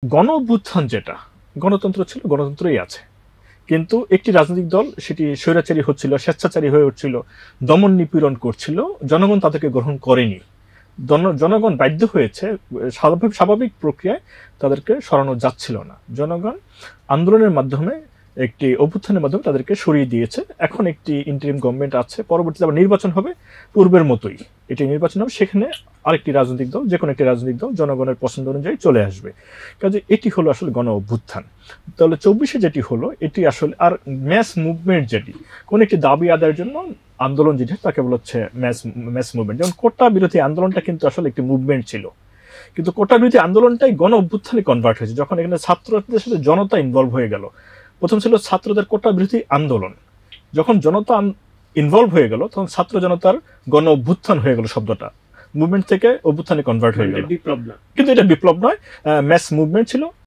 গণ অভ্যুত্থান যেটা, গণতন্ত্র ছিল, গণতন্ত্রই আছে। কিন্তু একটি রাজনৈতিক দল সেটি স্বৈরাচারী হচ্ছিল, স্বেচ্ছাচারী হয়ে উঠছিল, দমন নিপীড়ন করছিল, জনগণ তাদেরকে গ্রহণ করেনি। জনগণ বাধ্য হয়েছে, স্বাভাবিক প্রক্রিয়ায় তাদেরকে সরানো যাচ্ছিল না। জনগণ আন্দোলনের মাধ্যমে, একটি অভ্যুত্থানের মাধ্যমে তাদেরকে সরিয়ে দিয়েছে। এখন একটি ইন্টারিম গভর্নমেন্ট আছে, পরবর্তীতে আবার নির্বাচন হবে পূর্বের মতোই। এটি নির্বাচন হবে, সেখানে আরেকটি রাজনৈতিক দল, যে কোনো একটি রাজনৈতিক দল জনগণের পছন্দ অনুযায়ী চলে আসবে। কাজে এটি হলো আসলে গণ অভ্যুত্থান। তাহলে ২৪-এ যেটি হলো, এটি আসলে আর ম্যাস মুভমেন্ট, যেটি কোন একটি দাবি আদায়ের জন্য আন্দোলন যেটা, তাকে বলা হচ্ছে ম্যাস মুভমেন্ট। যেমন কোটা বিরোধী আন্দোলনটা কিন্তু আসলে একটি মুভমেন্ট ছিল, কিন্তু কোটা বিরোধী আন্দোলনটাই গণ অভ্যুত্থানে কনভার্ট হয়েছে যখন এখানে ছাত্রদের সাথে জনতা ইনভলভ হয়ে গেল। প্রথম ছিল ছাত্রদের কোটা বিরোধী আন্দোলন, যখন জনতা ইনভলভ হয়ে গেল তখন ছাত্র জনতার গণ অভ্যুত্থান হয়ে গেল। শব্দটা মুভমেন্ট থেকে অভ্যুত্থানে কনভার্ট হয়ে গেল। কিন্তু এটা বিপ্লব নয়, ম্যাস মুভমেন্ট ছিল।